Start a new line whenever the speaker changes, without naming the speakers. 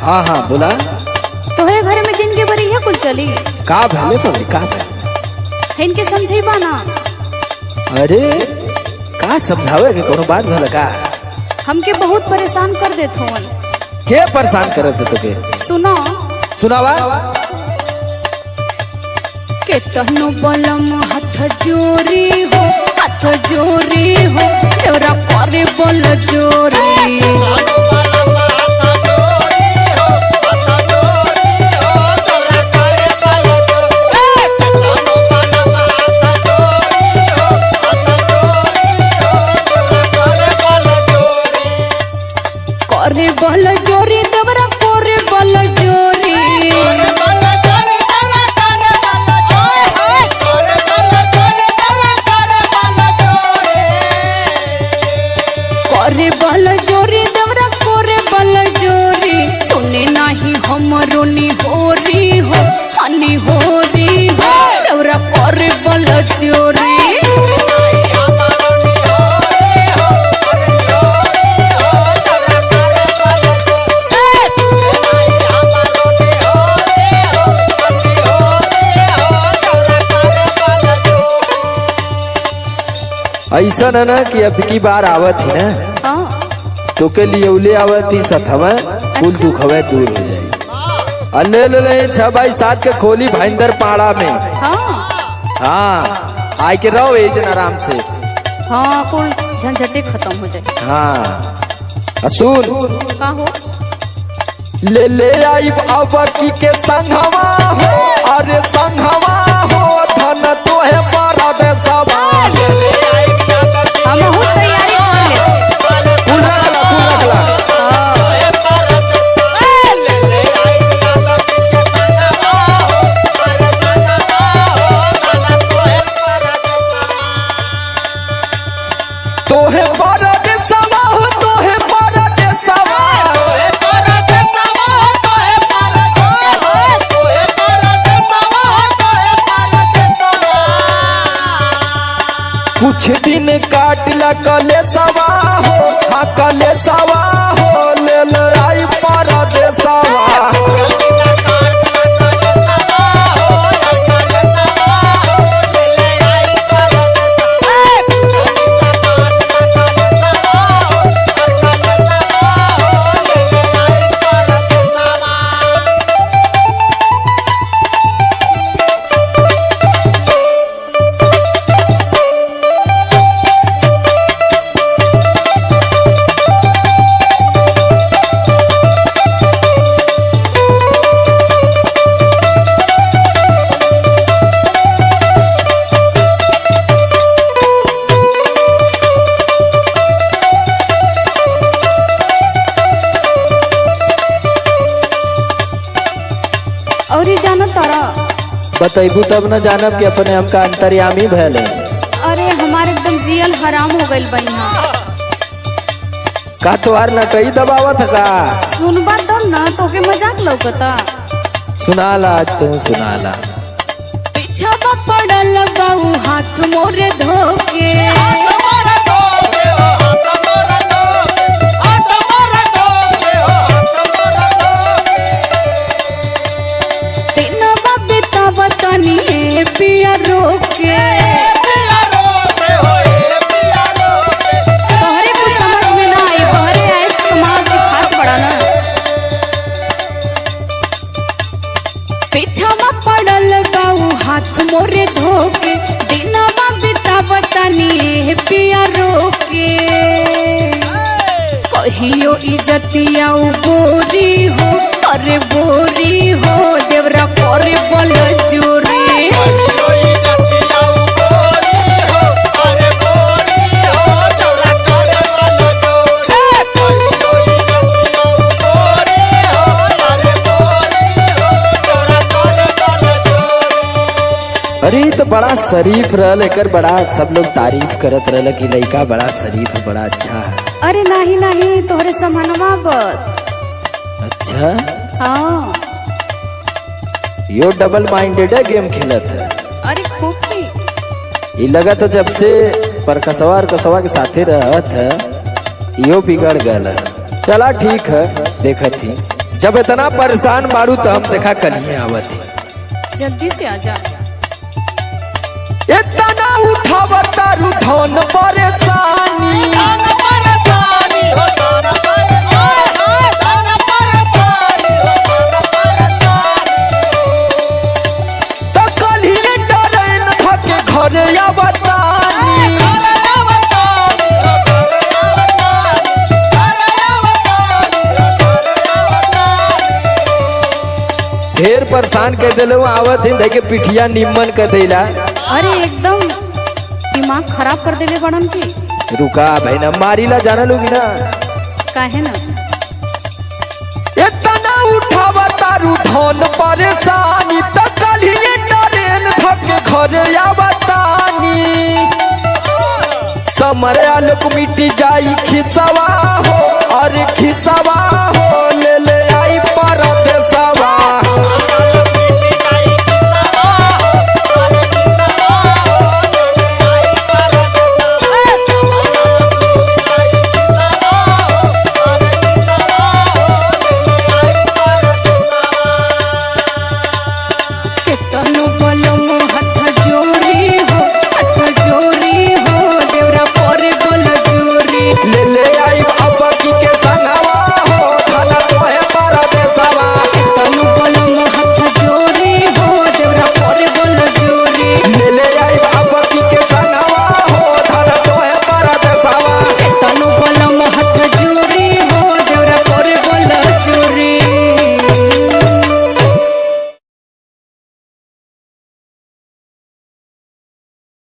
हाँ हाँ बोला।
तोहरे घर में जिनके बरी है कुल चली
का भले पगली का भले
इनके समझेबा ना।
अरे का समझावे के कोनो बात भला का
हमके बहुत परेशान कर देत होन।
के परेशान करत है तोके?
सुनो
सुनावा।
के तहनो बलम हाथ जोरी हो तोरा करे बल जोरी। करे बल जोरी देवरा करे बल जोरी। करे बल जोरी देवरा करे बल जोरी। सुने नाही हमरो निहोरी हो हनी होरी हो देवरा करे बल जोरी।
ऐसा न ना कि अब की बार आवत ही ना तो के लिए उले आवत ही सथवा कुल दुखवे दूर हो जाए। अल्ले ले 6x7 के खोली भाईंदर पाड़ा में। हाँ आय के रहो ए जन आराम से।
हाँ कुल झंझटे खत्म हो जाए।
हाँ सुन
का हो
ले आई अवकी के संघवा हो। अरे संघवा हो धन तो है परदेसवा।
हम बहुत तैयारी कर लेते।
फूल रखला। तोहे परदेसवा हो तोहे परदेसवा। कुछ दिन काटला कलेसवा हो। हाँ कलेसवा हो ले आई परदेसवा। बतैबू तब न जानब कि अपने हमका अंतर्यामी भैल है।
अरे हमारे एकदम जियल हराम हो गइल बहिना।
का तोहार न कई दबावत का
सुनबा तब न तोके मजाक लौकता।
सुनाला आज तू सुनाला।
पीछा पड़ल बाऊ हाथ मोरे धोके। पिया रोके तोहरे कुछ समझ में ना आई। बहरे ऐस कमाल दिखात बड़ा ना। पीछावा पड़ल बाऊ हाथ मोरे धोके। दिनवा बितावतनी पिया रोके। कहियो इज्जतिया बोरी हो। अरे बोरी हो देवरा करे बल जोरी।
अरे ई तो बड़ा शरीफ रहल, एकर बड़ा सब लोग तारीफ करत रहल कि लड़का बड़ा शरीफ है, बड़ा अच्छा है।
अरे नहीं नहीं तोहरे समानवा बस।
अच्छा
हाँ
यो डबल माइंडेड है, गेम खेलत है।
अरे खूब की
ये लगा तो जब से परकसवा और कसवा के साथे रहत है यो बिगड़ गल है। चला ठीक है, देखत थी जब इतना परेशान बाड़ू तो हम देखा कलिए आवत थी।
जल्दी से आजा।
इतना उठावता रू धन परेशानी, तो कलिए डरे न थके घरे आवतानी। ढेर परेशान कर दिलो, आवत ही देखे पिठिया निम्मन कर देला।
अरे एकदम दिमाग खराब कर देले बड़न की।
रुका भाई ना मारीला जाना लोगी ना
काहे ना
इतना उठावता रू धन परेशानी, तो कलिए डरेन थके घरे आवतानी। समरे आलोक मिटी जाई खिसवा हो, अरे खिसवा